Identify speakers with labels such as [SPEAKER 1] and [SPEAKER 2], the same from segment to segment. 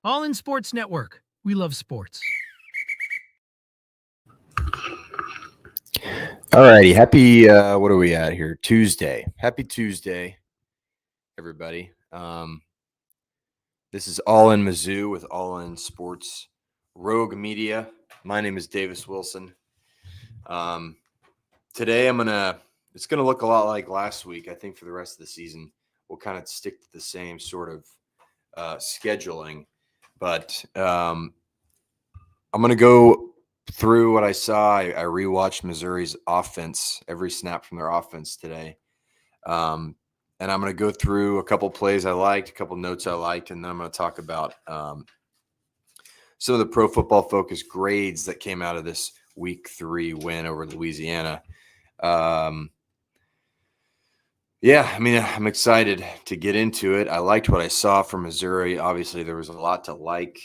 [SPEAKER 1] All in Sports Network. We love sports.
[SPEAKER 2] All righty. Happy, what are we at here? Tuesday. Happy Tuesday, everybody. This is All in Mizzou with All in Sports Rogue Media. My name is Davis Wilson. Today it's going to look a lot like last week. I think for the rest of the season, we'll kind of stick to the same sort of scheduling. But I'm going to go through what I saw. I rewatched Missouri's offense, every snap from their offense today. And I'm going to go through a couple plays I liked, a couple notes I liked, and then I'm going to talk about some of the Pro Football Focus grades that came out of this Week 3 win over Louisiana. I'm excited to get into it. I liked what I saw from Missouri. Obviously, there was a lot to like.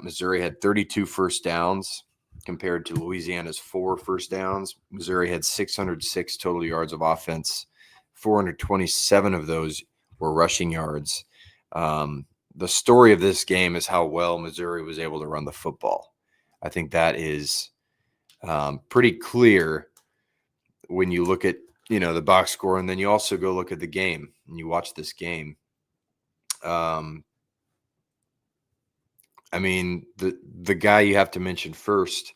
[SPEAKER 2] Missouri had 32 first downs compared to Louisiana's 4 first downs. Missouri had 606 total yards of offense. 427 of those were rushing yards. The story of this game is how well Missouri was able to run the football. I think that is pretty clear when you look at, the box score, and then you also go look at the game and you watch this game. The guy you have to mention first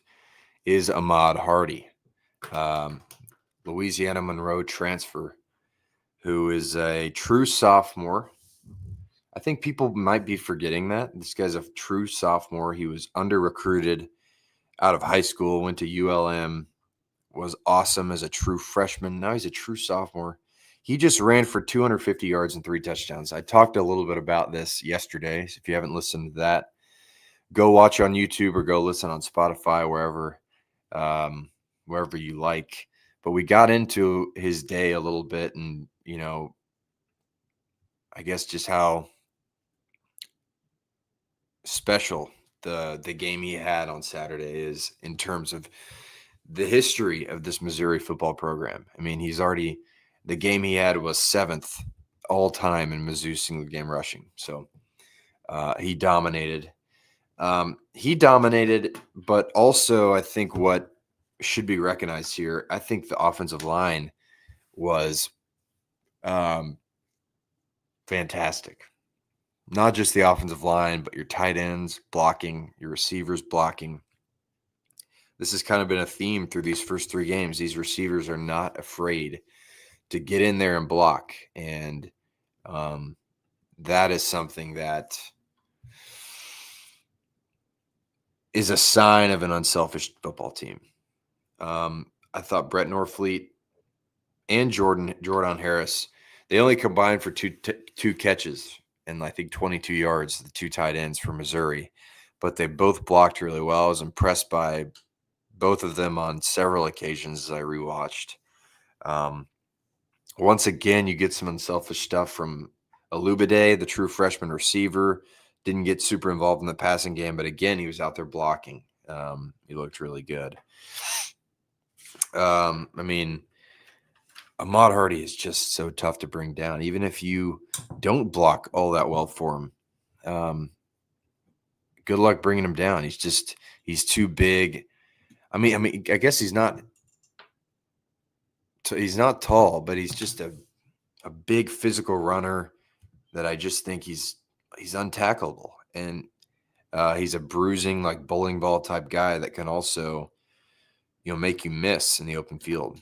[SPEAKER 2] is Ahmad Hardy, Louisiana Monroe transfer, who is a true sophomore. I think people might be forgetting that. This guy's a true sophomore. He was under-recruited out of high school, went to ULM, was awesome as a true freshman. Now he's a true sophomore. He just ran for 250 yards and 3 touchdowns. I talked a little bit about this yesterday. So if you haven't listened to that, go watch on YouTube or go listen on Spotify, wherever you like. But we got into his day a little bit, and I guess just how special the game he had on Saturday is in terms of the history of this Missouri football program. I mean, the game he had was 7th all time in Mizzou single game rushing. So he dominated. But also I think what should be recognized here, I think the offensive line was fantastic. Not just the offensive line, but your tight ends blocking, your receivers blocking. This has kind of been a theme through these first 3 games. These receivers are not afraid to get in there and block. And that is something that is a sign of an unselfish football team. I thought Brett Norfleet and Jordan Harris, they only combined for two catches and I think 22 yards, the 2 tight ends for Missouri. But they both blocked really well. I was impressed by both of them on several occasions as I rewatched. Once again, you get some unselfish stuff from Alubade, the true freshman receiver. Didn't get super involved in the passing game, but again, he was out there blocking. He looked really good. Ahmad Hardy is just so tough to bring down, even if you don't block all that well for him. Good luck bringing him down. He's too big. I guess he's not tall, but he's just a big physical runner that I just think he's untackleable. And he's a bruising, like bowling ball type guy that can also, make you miss in the open field.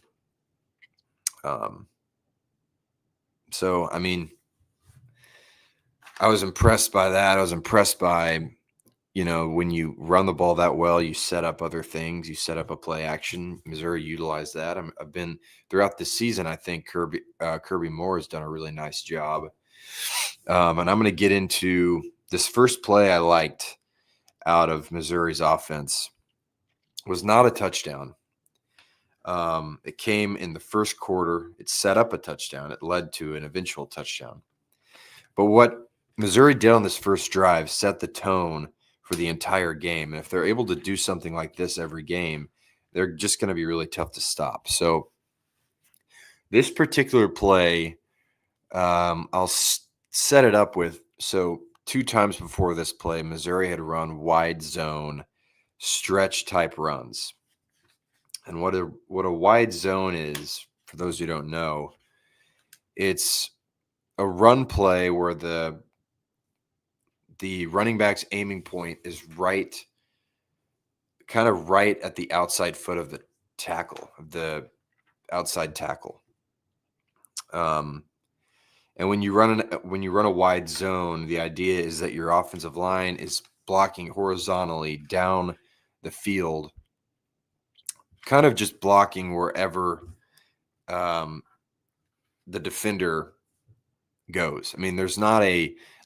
[SPEAKER 2] I was impressed by that. I was impressed by, when you run the ball that well, you set up other things. You set up a play action. Missouri utilized that. I've been throughout the season. I think Kirby Moore has done a really nice job. And I'm going to get into this first play I liked out of Missouri's offense. Was not a touchdown. It came in the first quarter. It set up a touchdown. It led to an eventual touchdown. But what Missouri did on this first drive set the tone for the entire game. And if they're able to do something like this every game, they're just going to be really tough to stop. So this particular play, I'll set it up with, so 2 times before this play, Missouri had run wide zone stretch type runs. And what a wide zone is, for those who don't know, it's a run play where the running back's aiming point is kind of right at the outside foot of the tackle, of the outside tackle. And when you run a wide zone, the idea is that your offensive line is blocking horizontally down the field, kind of just blocking wherever the defender goes. I mean, there's not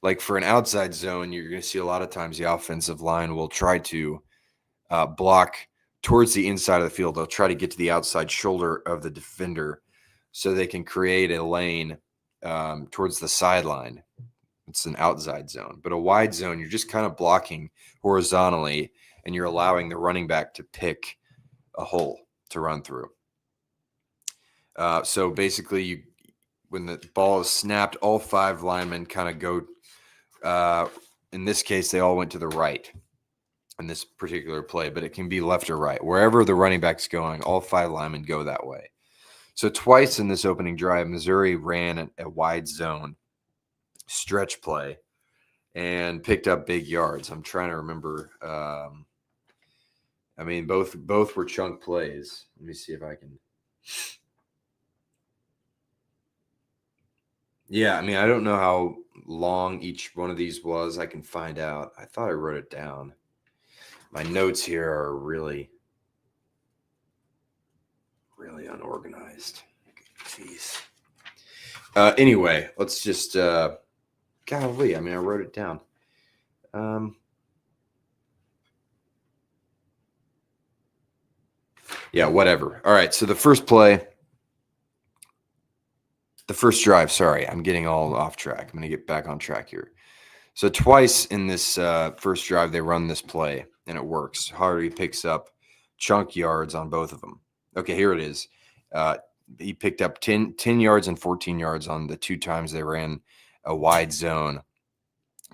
[SPEAKER 2] like for an outside zone, you're going to see a lot of times the offensive line will try to block towards the inside of the field. They'll try to get to the outside shoulder of the defender so they can create a lane towards the sideline. It's an outside zone. But a wide zone, you're just kind of blocking horizontally, and you're allowing the running back to pick a hole to run through. So basically, when the ball is snapped, all 5 linemen kind of go, in this case, they all went to the right in this particular play, but it can be left or right. Wherever the running back's going, all 5 linemen go that way. So twice in this opening drive, Missouri ran a wide zone stretch play and picked up big yards. I'm trying to remember. I mean, both were chunk plays. Let me see if I can. Yeah, I mean, I don't know how long each one of these was. I can find out. I thought I wrote it down. My notes here are really, really unorganized. Jeez. Anyway, let's just, golly, I mean, I wrote it down. Yeah, whatever. All right, so the first drive, sorry, I'm getting all off track. I'm going to get back on track here. So twice in this first drive, they run this play, and it works. Hardy picks up chunk yards on both of them. Okay, here it is. He picked up 10 yards and 14 yards on the 2 times they ran a wide zone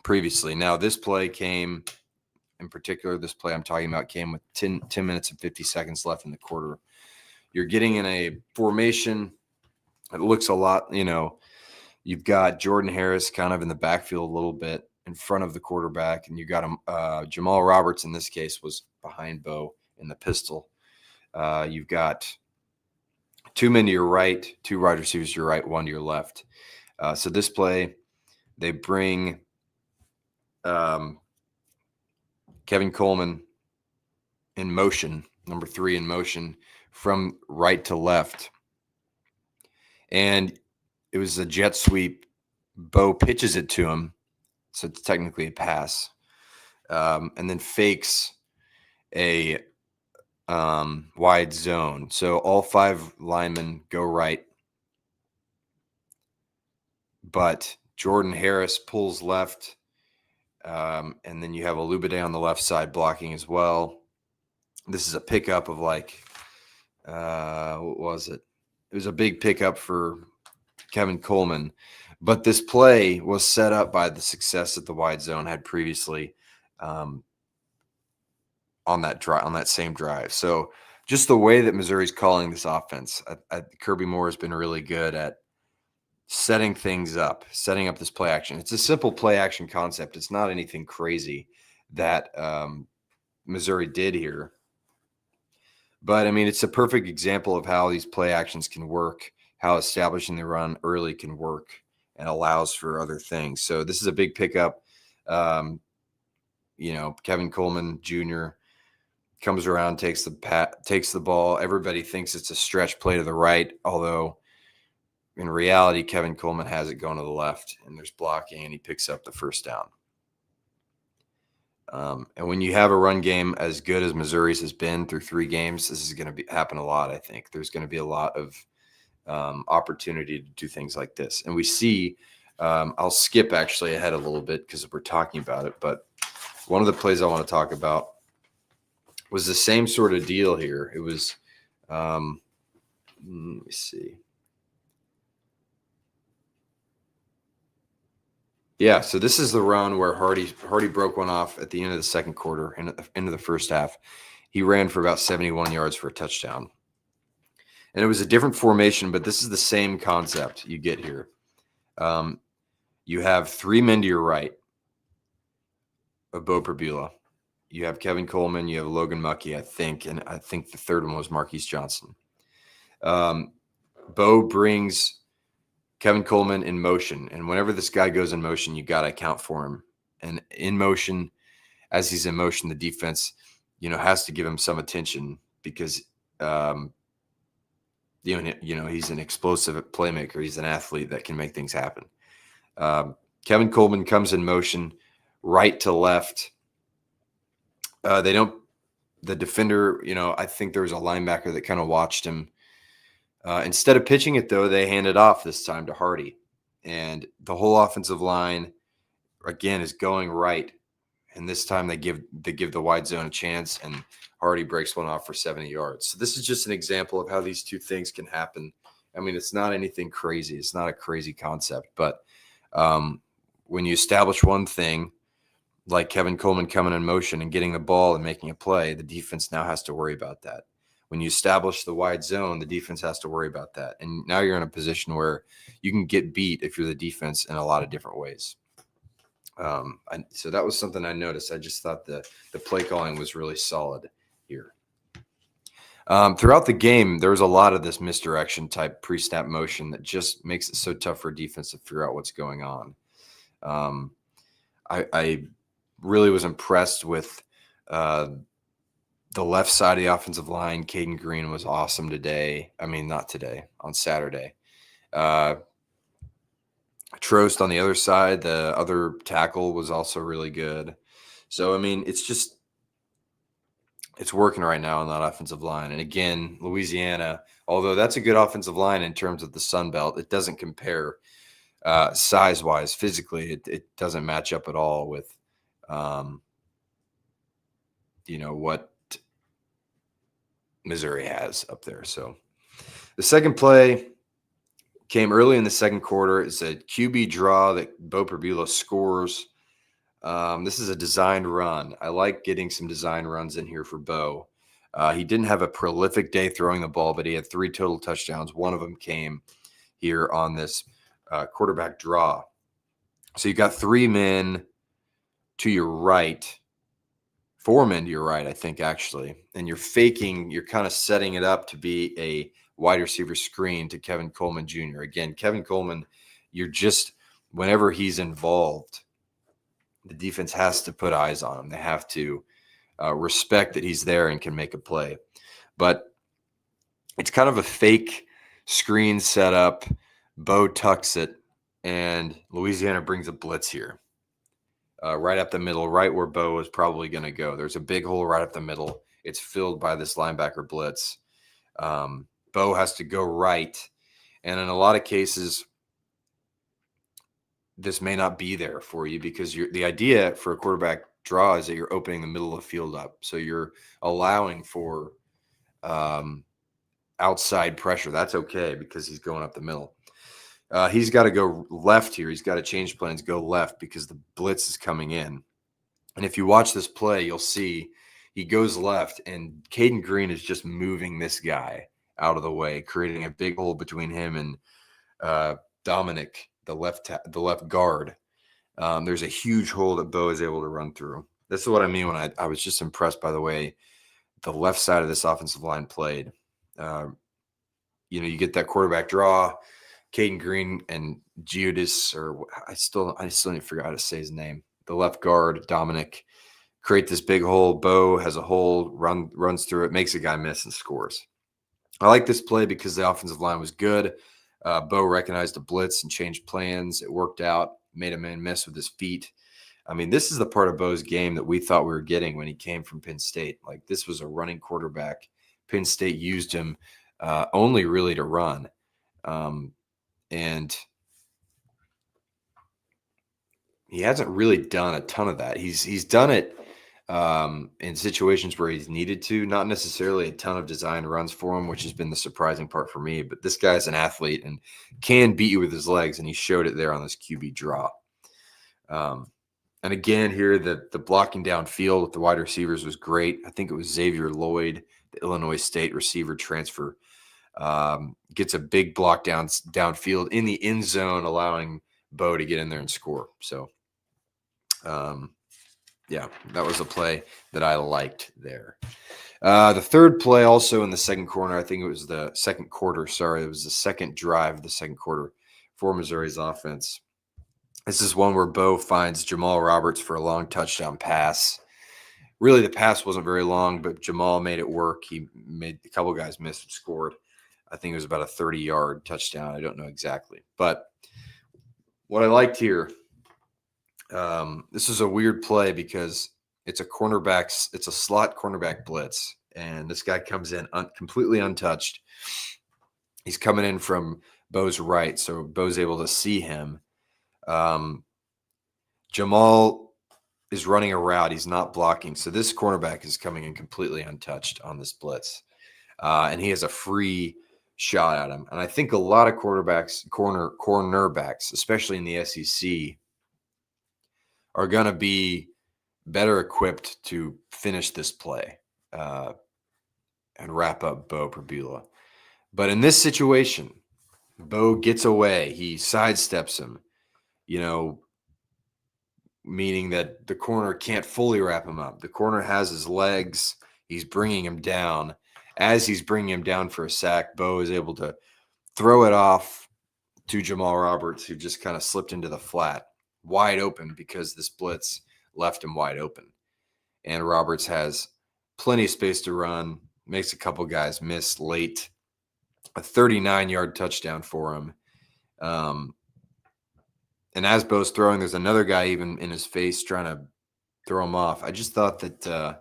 [SPEAKER 2] previously. Now, this play came, in particular, this play I'm talking about came with 10 minutes and 50 seconds left in the quarter. You're getting in a formation. It looks a lot, you've got Jordan Harris kind of in the backfield a little bit in front of the quarterback, and you got him. Jamal Roberts in this case was behind Bo in the pistol. You've got 2 men to your right, 2 wide receivers to your right, 1 to your left. So this play, they bring Kevin Coleman in motion, number 3 in motion from right to left. And it was a jet sweep. Bo pitches it to him, so it's technically a pass, and then fakes a wide zone. So all 5 linemen go right, but Jordan Harris pulls left, and then you have Olubade on the left side blocking as well. This is a pickup of what was it? It was a big pickup for Kevin Coleman, but this play was set up by the success that the wide zone had previously on that same drive. So just the way that Missouri's calling this offense, Kirby Moore has been really good at setting things up, setting up this play action. It's a simple play action concept. It's not anything crazy that Missouri did here. But, I mean, it's a perfect example of how these play actions can work, how establishing the run early can work and allows for other things. So this is a big pickup. Kevin Coleman Jr. comes around, takes the ball. Everybody thinks it's a stretch play to the right, although in reality, Kevin Coleman has it going to the left, and there's blocking, and he picks up the first down. And when you have a run game as good as Missouri's has been through 3 games, this is going to happen a lot, I think. There's going to be a lot of opportunity to do things like this. And we see, I'll skip actually ahead a little bit because we're talking about it, but one of the plays I want to talk about was the same sort of deal here. It was, let me see. Yeah, so this is the run where Hardy broke one off at the end of the second quarter and at the end of the first half. He ran for about 71 yards for a touchdown. And it was a different formation, but this is the same concept you get here. You have three men to your right of Bo Perbula. You have Kevin Coleman, you have Logan Muckey, I think, and I think the third one was Marquise Johnson. Bo brings Kevin Coleman in motion, and whenever this guy goes in motion, you got to account for him. And in motion, as he's in motion, the defense, has to give him some attention because, he's an explosive playmaker. He's an athlete that can make things happen. Kevin Coleman comes in motion, right to left. The defender, I think there was a linebacker that kind of watched him. Instead of pitching it, though, they hand it off this time to Hardy. And the whole offensive line, again, is going right. And this time they give the wide zone a chance, and Hardy breaks one off for 70 yards. So this is just an example of how these two things can happen. I mean, it's not anything crazy. It's not a crazy concept. But when you establish one thing, like Kevin Coleman coming in motion and getting the ball and making a play, the defense now has to worry about that. When you establish the wide zone, the defense has to worry about that. And now you're in a position where you can get beat if you're the defense in a lot of different ways. So that was something I noticed. I just thought the play calling was really solid here. Throughout the game, there was a lot of this misdirection type pre-snap motion that just makes it so tough for defense to figure out what's going on. I really was impressed with the left side of the offensive line. Caden Green was awesome today. I mean, not today, on Saturday. Trost on the other side, the other tackle, was also really good. So, I mean, it's working right now on that offensive line. And again, Louisiana, although that's a good offensive line in terms of the Sun Belt, it doesn't compare size-wise. Physically, it doesn't match up at all with, what Missouri has up there. So the second play came early in the second quarter. It's a QB draw that Bo Perbula scores. This is a designed run. I like getting some design runs in here for Bo. He didn't have a prolific day throwing the ball, but he had 3 total touchdowns. One of them came here on this quarterback draw. So you got 3 men to your right, 4 men to your right, I think, actually. And you're kind of setting it up to be a wide receiver screen to Kevin Coleman Jr. Again, Kevin Coleman, whenever he's involved, the defense has to put eyes on him. They have to respect that he's there and can make a play. But it's kind of a fake screen setup. Bo tucks it, and Louisiana brings a blitz here. Right up the middle, right where Bo is probably going to go. There's a big hole right up the middle. It's filled by this linebacker blitz. Bo has to go right. And in a lot of cases, this may not be there for you because the idea for a quarterback draw is that you're opening the middle of the field up. So you're allowing for outside pressure. That's okay because he's going up the middle. He's got to go left here. He's got to change plans, go left because the blitz is coming in. And if you watch this play, you'll see he goes left, and Caden Green is just moving this guy out of the way, creating a big hole between him and Dominic, the left guard. There's a huge hole that Bo is able to run through. This is what I mean when I was just impressed by the way the left side of this offensive line played. You get that quarterback draw. Caden Green and Giudis, or I still need to figure out how to say his name. The left guard, Dominic, create this big hole. Bo has a hole, runs through it, makes a guy miss and scores. I like this play because the offensive line was good. Bo recognized a blitz and changed plans. It worked out, made a man miss with his feet. I mean, this is the part of Bo's game that we thought we were getting when he came from Penn State. Like, this was a running quarterback. Penn State used him only really to run. And he hasn't really done a ton of that. He's done it in situations where he's needed to, not necessarily a ton of designed runs for him, which has been the surprising part for me. But this guy's an athlete and can beat you with his legs, and he showed it there on this QB draw. Um, and again, here the blocking downfield with the wide receivers was great. I think it was Xavier Lloyd, the Illinois State receiver transfer, gets a big block downfield in the end zone, allowing Bo to get in there and score. So, yeah, that was a play that I liked there. The third play, also in the second quarter, I think it was the second quarter. Sorry, it was the second drive of the second quarter for Missouri's offense. This is one where Bo finds Jamal Roberts for a long touchdown pass. Really, the pass wasn't very long, but Jamal made it work. He made a couple guys miss and scored. I think it was about a 30-yard touchdown. I don't know exactly. But what I liked here, this is a weird play because it's a slot cornerback blitz. And this guy comes in completely untouched. He's coming in from Bo's right, so Bo's able to see him. Jamal is running a route. He's not blocking. So this cornerback is coming in completely untouched on this blitz. And he has a free shot at him. And I think a lot of cornerbacks, especially in the SEC, are going to be better equipped to finish this play and wrap up Bo Prabula. But in this situation, Bo gets away. He sidesteps him, meaning that the corner can't fully wrap him up. The corner has his legs. He's bringing him down. As he's bringing him down for a sack, Bo is able to throw it off to Jamal Roberts, who just kind of slipped into the flat, wide open because this blitz left him wide open. And Roberts has plenty of space to run, makes a couple guys miss late. A 39-yard touchdown for him. And as Bo's throwing, there's another guy even in his face trying to throw him off. I just thought that,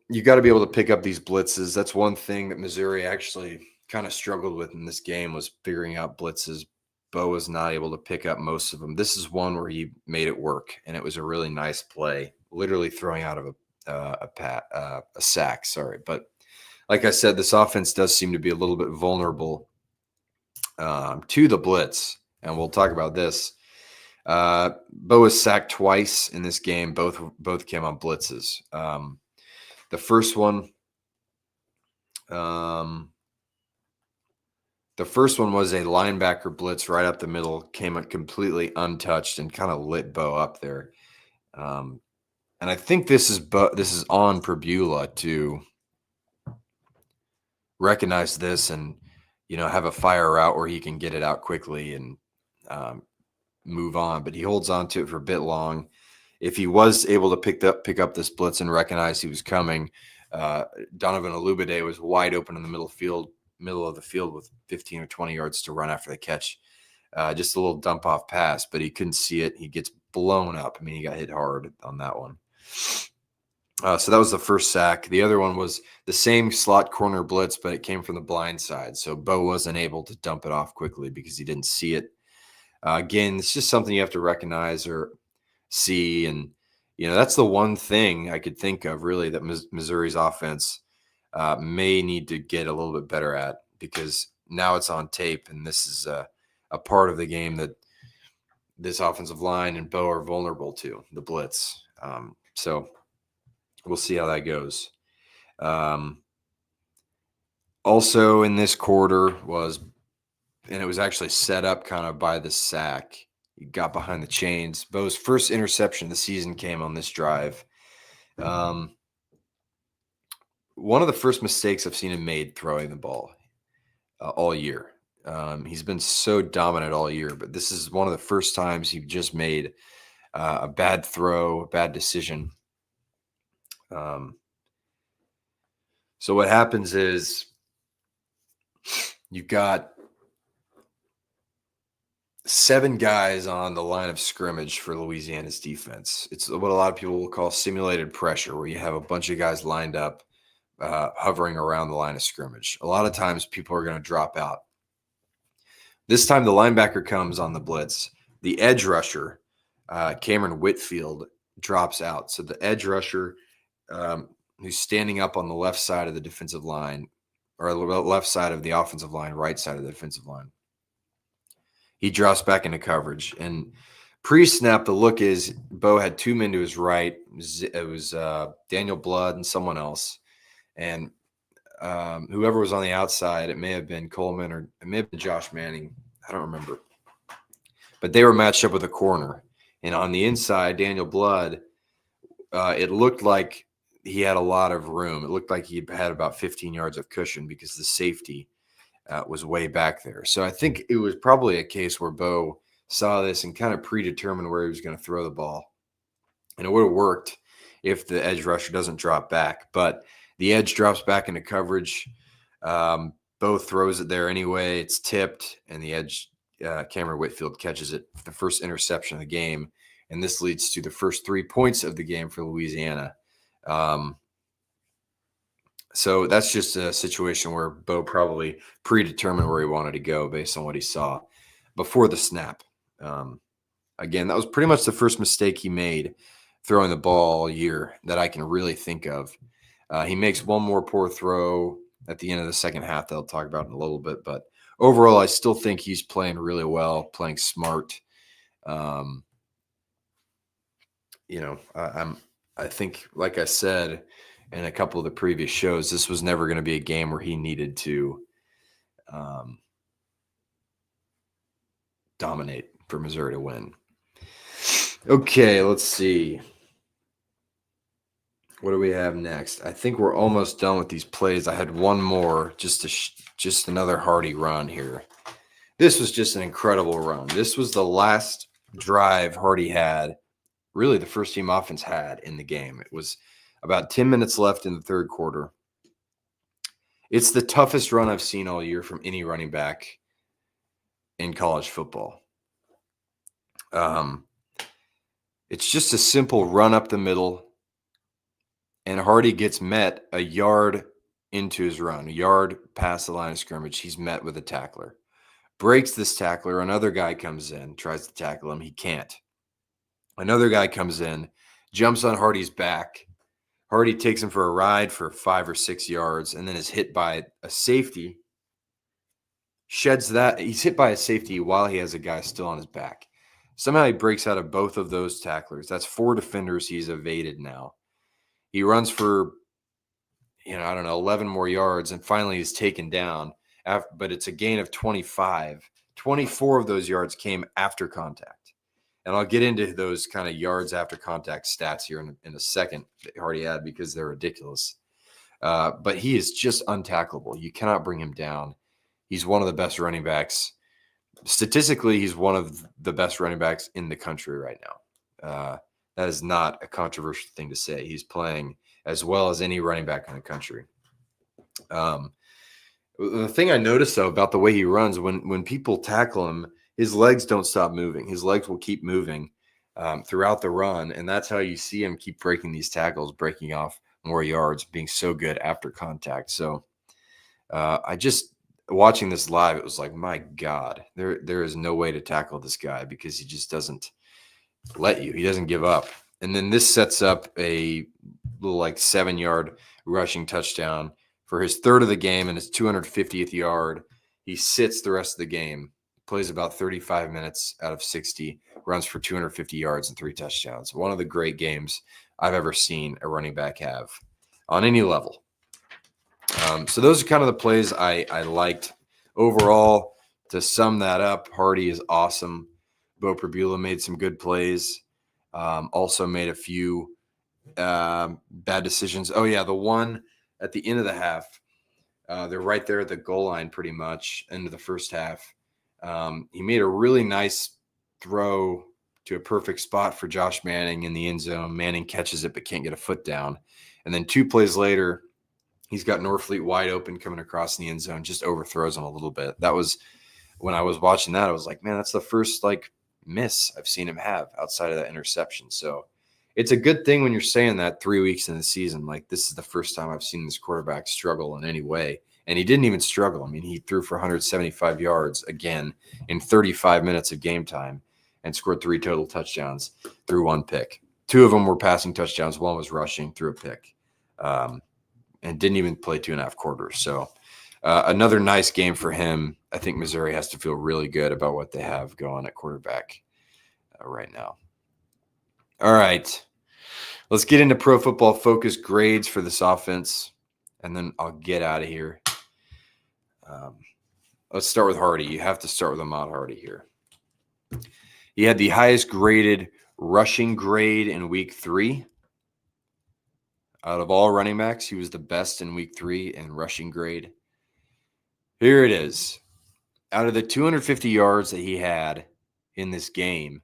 [SPEAKER 2] you got to be able to pick up these blitzes. That's one thing that Missouri actually kind of struggled with in this game, was figuring out blitzes. Bo was not able to pick up most of them. This is one where he made it work, and it was a really nice play, literally throwing out of a sack. Sorry. But like I said, this offense does seem to be a little bit vulnerable to the blitz, and we'll talk about this. Bo was sacked twice in this game. Both came on blitzes. The first one was a linebacker blitz right up the middle, came up completely untouched and kind of lit Bo up there. And I think this is on Prabula to recognize this and, have a fire route where he can get it out quickly and move on. But he holds on to it for a bit long. If he was able to pick up this blitz and recognize he was coming, Donovan Olubade was wide open in the middle of the field with 15 or 20 yards to run after the catch. Just a little dump off pass, but he couldn't see it. He gets blown up. I mean, he got hit hard on that one. So that was the first sack. The other one was the same slot corner blitz, but it came from the blind side. So Bo wasn't able to dump it off quickly because he didn't see it. Again, it's just something you have to recognize or see. And, that's the one thing I could think of really that Missouri's offense may need to get a little bit better at, because now it's on tape. And this is a part of the game that this offensive line and Bo are vulnerable to, the blitz. So we'll see how that goes. Also in this quarter and it was actually set up kind of by the sack. He got behind the chains. Bo's first interception of the season came on this drive. One of the first mistakes I've seen him made throwing the ball all year. He's been so dominant all year, but this is one of the first times he just made a bad throw, a bad decision. So what happens is you've got 7 guys on the line of scrimmage for Louisiana's defense. It's what a lot of people will call simulated pressure, where you have a bunch of guys lined up, hovering around the line of scrimmage. A lot of times people are going to drop out. This time the linebacker comes on the blitz. The edge rusher, Cameron Whitfield, drops out. So the edge rusher, who's standing up on the left side of the defensive line, or the left side of the offensive line, right side of the defensive line, He drops back into coverage. And pre-snap, the look is Bo had two men to his right. It was Daniel Blood and someone else. And whoever was on the outside, it may have been Coleman or it may have been Josh Manning. I don't remember. But they were matched up with a corner. And on the inside, Daniel Blood, it looked like he had a lot of room. It looked like he had about 15 yards of cushion because the safety was way back there. So I think it was probably a case where Bo saw this and kind of predetermined where he was going to throw the ball. And it would have worked if the edge rusher doesn't drop back. But the edge drops back into coverage. Bo throws it there anyway. It's tipped, and the edge, Cameron Whitfield, catches it for the first interception of the game. And this leads to the first 3 points of the game for Louisiana. So that's just a situation where Bo probably predetermined where he wanted to go based on what he saw before the snap. Again, that was pretty much the first mistake he made throwing the ball all year that I can really think of. He makes one more poor throw at the end of the second half that I'll talk about in a little bit. But overall, I still think he's playing really well, playing smart. I think, like I said in a couple of the previous shows, this was never going to be a game where he needed to dominate for Missouri to win. Okay, let's see. What do we have next? I think we're almost done with these plays. I had one more, just another Hardy run here. This was just an incredible run. This was the last drive Hardy had, really the first team offense had in the game. It was about 10 minutes left in the third quarter. It's the toughest run I've seen all year from any running back in college football. It's just a simple run up the middle, and Hardy gets met a yard into his run, a yard past the line of scrimmage. He's met with a tackler. Breaks this tackler. Another guy comes in, tries to tackle him. He can't. Another guy comes in, jumps on Hardy's back. Hardy takes him for a ride for 5 or 6 yards and then is hit by a safety. Sheds that. He's hit by a safety while he has a guy still on his back. Somehow he breaks out of both of those tacklers. That's 4 defenders he's evaded now. He runs for, 11 more yards, and finally he's taken down. But it's a gain of 25. 24 of those yards came after contact. And I'll get into those kind of yards after contact stats here in a second that Hardy had because they're ridiculous. But he is just untackleable. You cannot bring him down. He's one of the best running backs. Statistically, he's one of the best running backs in the country right now. That is not a controversial thing to say. He's playing as well as any running back in the country. The thing I noticed, though, about the way he runs, when people tackle him, his legs don't stop moving. His legs will keep moving throughout the run, and that's how you see him keep breaking these tackles, breaking off more yards, being so good after contact. So watching this live, it was like, my God, there is no way to tackle this guy because he just doesn't let you. He doesn't give up. And then this sets up a little 7-yard rushing touchdown for his third of the game and his 250th yard. He sits the rest of the game, plays about 35 minutes out of 60, runs for 250 yards and 3 touchdowns. One of the great games I've ever seen a running back have on any level. So those are kind of the plays I liked. Overall, to sum that up, Hardy is awesome. Bo Prabula made some good plays. Also made a few bad decisions. Oh, yeah, the one at the end of the half. They're right there at the goal line pretty much, into the first half. He made a really nice throw to a perfect spot for Josh Manning in the end zone. Manning catches it but can't get a foot down. And then 2 plays later, he's got Norfleet wide open coming across in the end zone, just overthrows him a little bit. That was when I was watching that, I was like, man, that's the first miss I've seen him have outside of that interception. So it's a good thing when you're saying that 3 weeks in the season, this is the first time I've seen this quarterback struggle in any way. And he didn't even struggle. I mean, he threw for 175 yards again in 35 minutes of game time and scored 3 total touchdowns through 1 pick. 2 of them were passing touchdowns. 1 was rushing through a pick. And didn't even play 2.5 quarters. So Another nice game for him. I think Missouri has to feel really good about what they have going at quarterback right now. All right. Let's get into Pro Football Focus grades for this offense, and then I'll get out of here. Let's start with Hardy. You have to start with Ahmad Hardy here. He had the highest graded rushing grade in week 3. Out of all running backs, he was the best in week 3 in rushing grade. Here it is. Out of the 250 yards that he had in this game,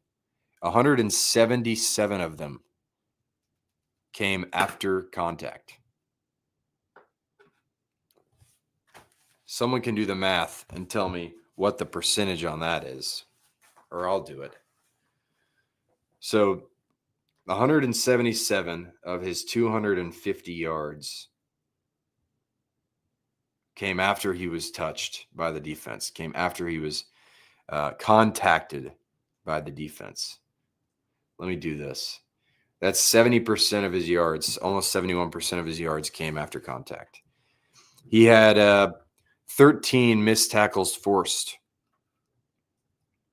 [SPEAKER 2] 177 of them came after contact. Someone can do the math and tell me what the percentage on that is, or I'll do it. So 177 of his 250 yards came after he was touched by the defense, came after he was contacted by the defense. Let me do this. That's 70% of his yards, almost 71% of his yards came after contact. He had 13 missed tackles forced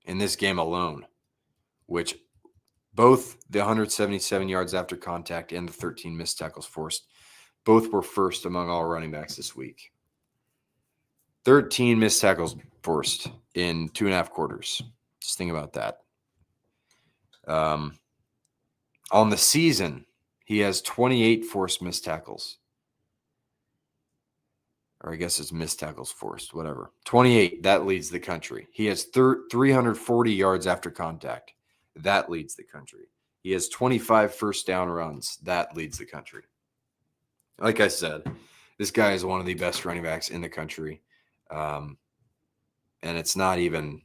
[SPEAKER 2] in this game alone, which both the 177 yards after contact and the 13 missed tackles forced, both were first among all running backs this week. 13 missed tackles forced in 2.5 quarters. Just think about that. On the season, he has 28 forced missed tackles. Or I guess it's missed tackles forced, whatever. 28, that leads the country. He has 340 yards after contact. That leads the country. He has 25 first down runs. That leads the country. Like I said, this guy is one of the best running backs in the country. And it's not even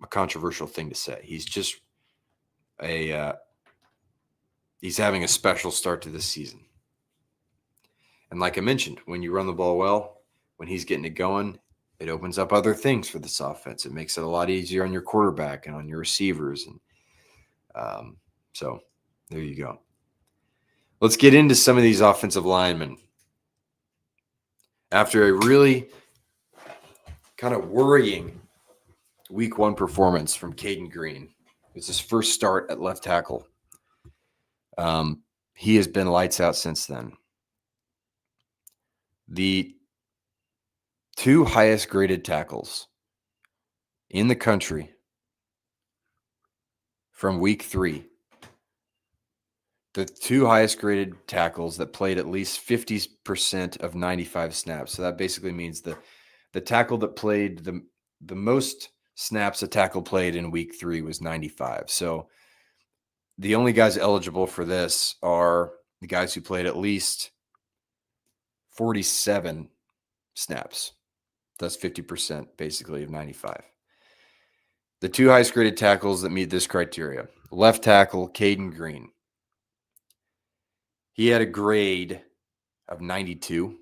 [SPEAKER 2] a controversial thing to say. He's just he's having a special start to this season. And like I mentioned, when you run the ball well, when he's getting it going, it opens up other things for this offense. It makes it a lot easier on your quarterback and on your receivers. And so there you go. Let's get into some of these offensive linemen. After a really kind of worrying week 1 performance from Caden Green, it's his first start at left tackle. He has been lights out since then. The 2 highest graded tackles in the country from week 3, the 2 highest graded tackles that played at least 50% of 95 snaps. So that basically means the tackle that played the most snaps a tackle played in week 3 was 95. So the only guys eligible for this are the guys who played at least 47 snaps. That's 50% basically of 95. The 2 highest graded tackles that meet this criteria. Left tackle, Caden Green. He had a grade of 92.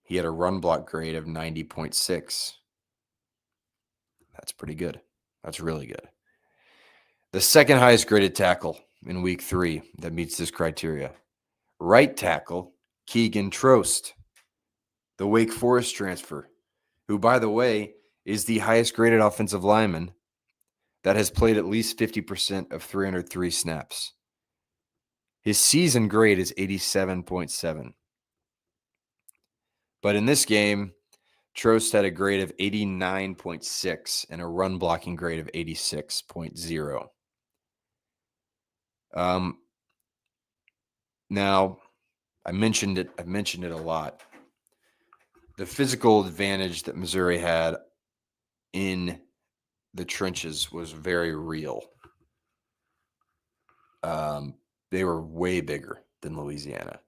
[SPEAKER 2] He had a run block grade of 90.6. That's pretty good. That's really good. The second highest graded tackle in week 3 that meets this criteria. Right tackle, Keegan Trost, the Wake Forest transfer, who, by the way, is the highest graded offensive lineman that has played at least 50% of 303 snaps. His season grade is 87.7. But in this game, Trost had a grade of 89.6 and a run blocking grade of 86.0. Now, I've mentioned it a lot. The physical advantage that Missouri had in the trenches was very real. They were way bigger than Louisiana.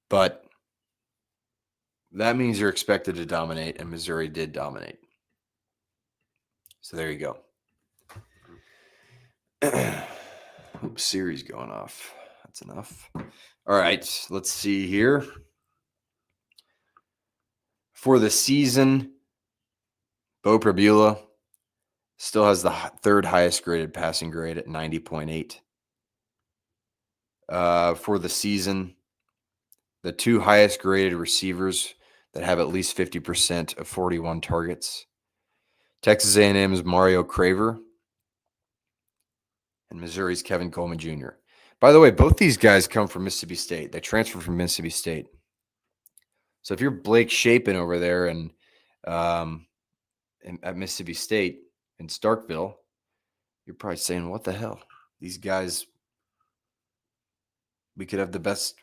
[SPEAKER 2] But that means you're expected to dominate, and Missouri did dominate. So there you go. Oops, Siri's going off. That's enough. All right, let's see here. For the season, Bo Prabula still has the 3rd highest graded passing grade at 90.8. For the season, the 2 highest graded receivers that have at least 50% of 41 targets. Texas A&M's Mario Craver and Missouri's Kevin Coleman Jr. By the way, both these guys come from Mississippi State. They transferred from Mississippi State. So if you're Blake Shapen over there and at Mississippi State in Starkville, you're probably saying, what the hell? These guys, we could have the best.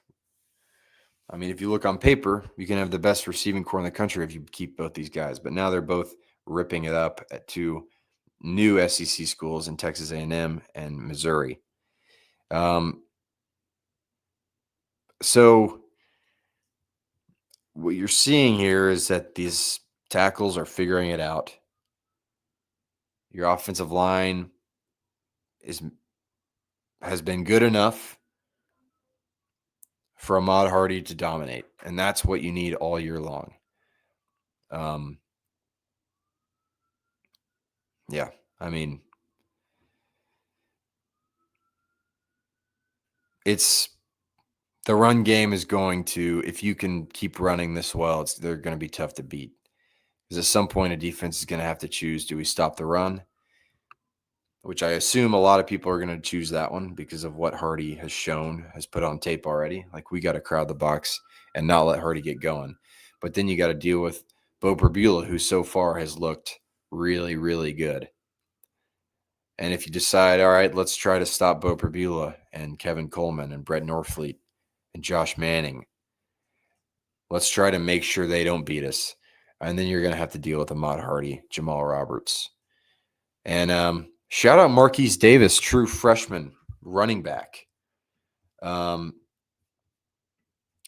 [SPEAKER 2] I mean, if you look on paper, you can have the best receiving core in the country if you keep both these guys. But now they're both ripping it up at 2 new SEC schools in Texas A&M and Missouri. So what you're seeing here is that these tackles are figuring it out. Your offensive line has been good enough for Ahmad Hardy to dominate, and that's what you need all year long. Yeah, I mean, it's the run game is going to, if you can keep running this well, they're going to be tough to beat. Because at some point, a defense is going to have to choose: do we stop the run? Which I assume a lot of people are going to choose that one because of what Hardy has put on tape already. Like, we got to crowd the box and not let Hardy get going. But then you got to deal with Bo Perbula, who so far has looked really, really good. And if you decide, all right, let's try to stop Bo Perbula and Kevin Coleman and Brett Norfleet and Josh Manning, let's try to make sure they don't beat us. And then you're going to have to deal with Ahmad Hardy, Jamal Roberts. And shout out Marquise Davis, true freshman running back.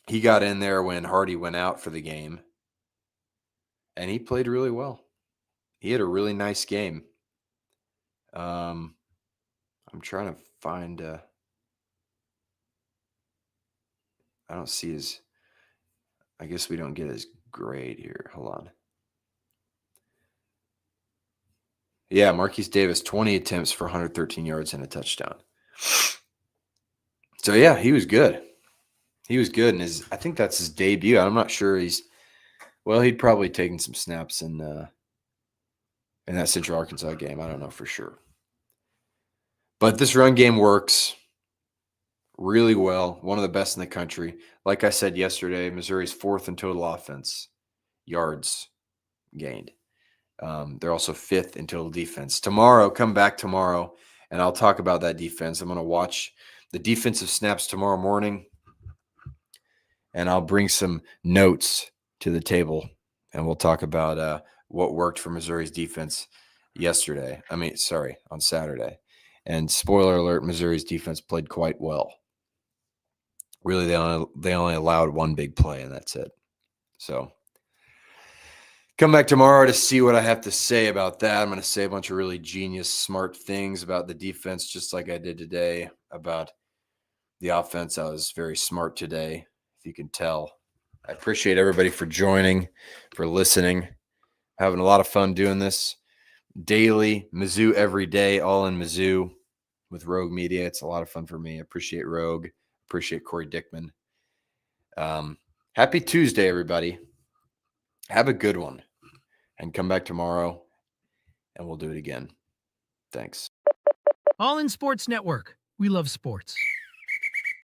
[SPEAKER 2] He got in there when Hardy went out for the game, and he played really well. He had a really nice game. I'm trying to find I don't see his, I guess we don't get his grade here. Hold on. Yeah, Marquise Davis, 20 attempts for 113 yards and a touchdown. So, yeah, he was good. He was good, and I think that's his debut. I'm not sure he'd probably taken some snaps in that Central Arkansas game. I don't know for sure. But this run game works really well, one of the best in the country. Like I said yesterday, Missouri's 4th in total offense yards gained. They're also 5th in total defense. Come back tomorrow, and I'll talk about that defense. I'm going to watch the defensive snaps tomorrow morning, and I'll bring some notes to the table, and we'll talk about what worked for Missouri's defense on Saturday. And spoiler alert, Missouri's defense played quite well. Really, they only allowed one big play, and that's it. So come back tomorrow to see what I have to say about that. I'm going to say a bunch of really genius, smart things about the defense, just like I did today about the offense. I was very smart today, if you can tell. I appreciate everybody for joining, for listening. Having a lot of fun doing this daily. Mizzou every day, all in Mizzou with Rogue Media. It's a lot of fun for me. I appreciate Rogue. Appreciate Corey Dickman. Happy Tuesday, everybody. Have a good one. And come back tomorrow, and we'll do it again. Thanks.
[SPEAKER 1] All in Sports Network. We love sports.